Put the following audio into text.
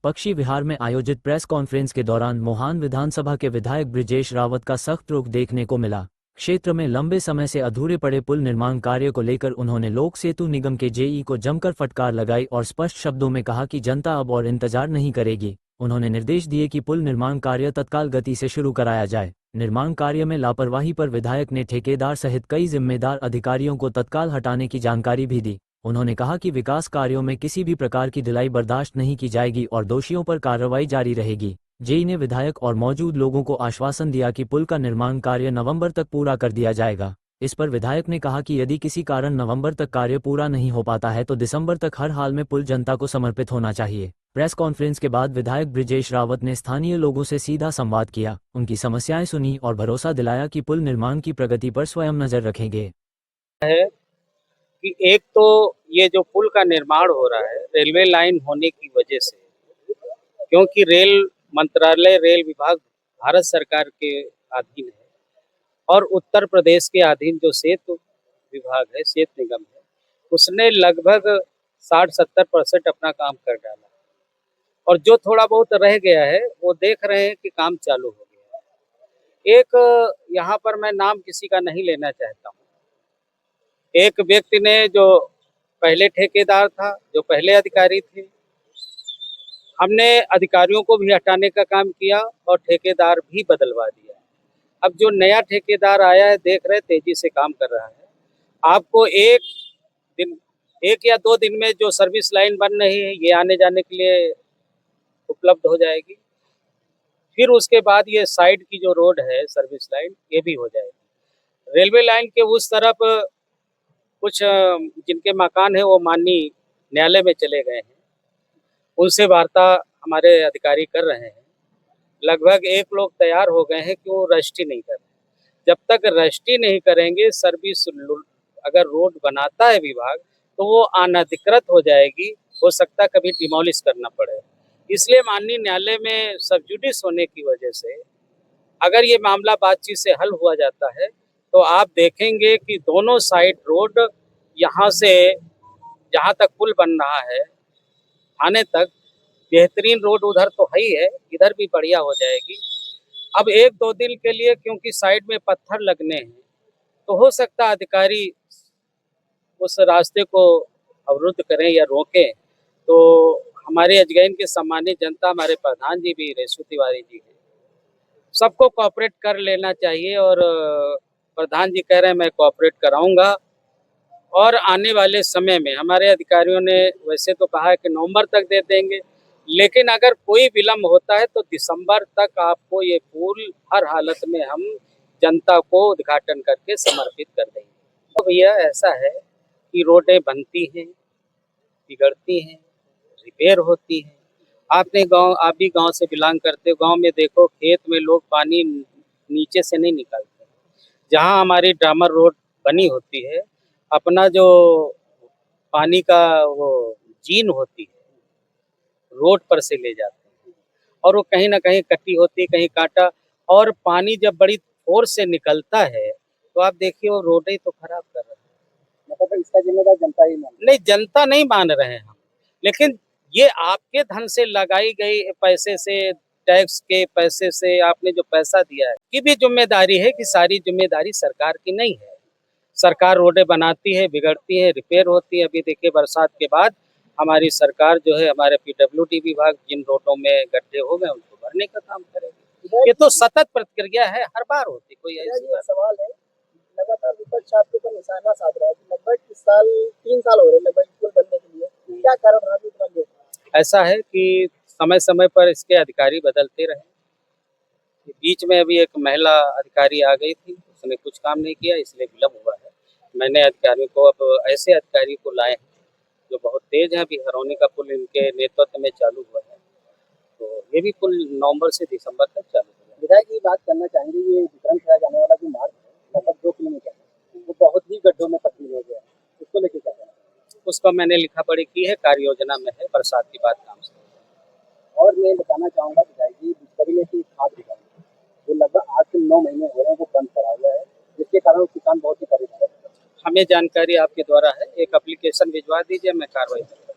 पक्षी विहार में आयोजित प्रेस कॉन्फ्रेंस के दौरान मोहान विधानसभा के विधायक ब्रिजेश रावत का सख्त रुख देखने को मिला। क्षेत्र में लंबे समय से अधूरे पड़े पुल निर्माण कार्य को लेकर उन्होंने लोक सेतु निगम के जेई को जमकर फटकार लगाई और स्पष्ट शब्दों में कहा कि जनता अब और इंतजार नहीं करेगी। उन्होंने निर्देश दिए कि पुल निर्माण कार्य तत्काल गति से शुरू कराया जाए। निर्माण कार्य में लापरवाही पर विधायक ने ठेकेदार सहित कई जिम्मेदार अधिकारियों को तत्काल हटाने की जानकारी भी दी। उन्होंने कहा कि विकास कार्यों में किसी भी प्रकार की ढिलाई बर्दाश्त नहीं की जाएगी और दोषियों पर कार्रवाई जारी रहेगी। जेई ने विधायक और मौजूद लोगों को आश्वासन दिया कि पुल का निर्माण कार्य नवंबर तक पूरा कर दिया जाएगा। इस पर विधायक ने कहा कि यदि किसी कारण नवंबर तक कार्य पूरा नहीं हो पाता है तो दिसंबर तक हर हाल में पुल जनता को समर्पित होना चाहिए। प्रेस कॉन्फ्रेंस के बाद विधायक ब्रिजेश रावत ने स्थानीय लोगों से सीधा संवाद किया, उनकी समस्याएं सुनी और भरोसा दिलाया कि पुल निर्माण की प्रगति पर स्वयं नजर रखेंगे। कि एक तो ये जो पुल का निर्माण हो रहा है रेलवे लाइन होने की वजह से, क्योंकि रेल मंत्रालय रेल विभाग भारत सरकार के अधीन है और उत्तर प्रदेश के अधीन जो सेतु विभाग है, सेतु निगम है, उसने लगभग 60-70% अपना काम कर डाला और जो थोड़ा बहुत रह गया है वो देख रहे हैं कि काम चालू हो गया है। एक यहाँ पर मैं नाम किसी का नहीं लेना चाहता हूँ, एक व्यक्ति ने जो पहले ठेकेदार था, जो पहले अधिकारी थे, हमने अधिकारियों को भी हटाने का काम किया और ठेकेदार भी बदलवा दिया। अब जो नया ठेकेदार आया है देख रहे तेजी से काम कर रहा है। आपको एक या 2 दिन में जो सर्विस लाइन बन रही है ये आने जाने के लिए उपलब्ध हो जाएगी। फिर उसके बाद ये साइड की जो रोड है सर्विस लाइन ये भी हो जाएगी। रेलवे लाइन के उस तरफ कुछ जिनके मकान है वो माननीय न्यायालय में चले गए हैं, उनसे वार्ता हमारे अधिकारी कर रहे हैं। लगभग एक लोग तैयार हो गए हैं कि वो रजिस्ट्री नहीं कर रहे। जब तक रजिस्ट्री नहीं करेंगे, सर्विस अगर रोड बनाता है विभाग तो वो अनधिकृत हो जाएगी, हो सकता है कभी डिमोलिश करना पड़े। इसलिए माननीय न्यायालय में सब जुडिस होने की वजह से अगर ये मामला बातचीत से हल हुआ जाता है तो आप देखेंगे कि दोनों साइड रोड यहाँ से जहाँ तक पुल बन रहा है थाने तक बेहतरीन रोड उधर तो है ही है, इधर भी बढ़िया हो जाएगी। अब 1-2 दिन के लिए क्योंकि साइड में पत्थर लगने हैं तो हो सकता है अधिकारी उस रास्ते को अवरुद्ध करें या रोकें। तो हमारे अजगैन के सम्मानित जनता, हमारे प्रधान जी भी रेसू तिवारी जी हैं, सबको कोऑपरेट कर लेना चाहिए और प्रधान जी कह रहे हैं मैं कोऑपरेट कराऊंगा और आने वाले समय में हमारे अधिकारियों ने वैसे तो कहा है कि नवंबर तक दे देंगे, लेकिन अगर कोई विलम्ब होता है तो दिसंबर तक आपको ये पुल हर हालत में हम जनता को उद्घाटन करके समर्पित कर देंगे। तो भैया ऐसा है कि रोडें बनती हैं, बिगड़ती हैं, रिपेयर होती हैं। आप भी गांव से बिलोंग करते हो, गांव में देखो खेत में लोग पानी नीचे से नहीं निकालते। जहां हमारी डामर रोड बनी होती है, अपना जो पानी का वो जीन होती है रोड पर से ले जाते हैं और वो कहीं ना कहीं कटी होती है, कहीं कांटा, और पानी जब बड़ी फोर्स से निकलता है तो आप देखिए वो रोडें तो खराब कर रहे हैं। मतलब इसका जिम्मेदार जनता ही नहीं, जनता नहीं मान रहे हैं हम, लेकिन ये आपके धन से लगाई गई पैसे से, टैक्स के पैसे से आपने जो पैसा दिया है की भी जिम्मेदारी है कि सारी जिम्मेदारी सरकार की नहीं है। सरकार रोडें बनाती है, बिगड़ती है, रिपेयर होती है। अभी देखिए बरसात के बाद हमारी सरकार जो है, हमारे पीडब्ल्यूडी विभाग जिन रोडों में गड्ढे हो गए उनको भरने का काम करेगी। ये तो सतत प्रक्रिया है, हर बार होती कोई ऐसी सवाल है। लगातार विपक्ष आपके ऊपर निशाना साध रहा है। लगभग इस साल 3 साल हो रहे लगभग पुल बनने के लिए, क्या कारण रहा इतना लेट? ऐसा है कि समय समय पर इसके अधिकारी बदलते रहे। बीच में अभी एक महिला अधिकारी आ गई थी, उसने कुछ काम नहीं किया, इसलिए विलम्ब हुआ है। मैंने अधिकारियों को अब ऐसे अधिकारी को लाए हैं जो बहुत तेज है। अभी हरौनी का पुल इनके नेतृत्व में चालू हुआ है, तो ये भी पुल नवंबर से दिसंबर तक चालू होगा। विधायक जी बात करना चाहेंगे, ये विक्रम किया जाने वाला जो मार्ग है लगभग 2 किलोमीटर है, वो बहुत ही गड्ढों में पट्टी हो गया है, उसको लेके क्या कहना? उसका मैंने लिखा पढ़ी की है, कार्य योजना में है, बरसात की बात काम से। और मैं बताना चाहूँगा विधायक जी, बिस्तर में से खाद निकाल जो लगभग 8 से 9 महीने हो रहे हैं वो बंद करा हुआ है, जिसके कारण किसान बहुत ही परेशान है। हमें जानकारी आपके द्वारा है, एक एप्लीकेशन भिजवा दीजिए, मैं कार्रवाई करूँगा।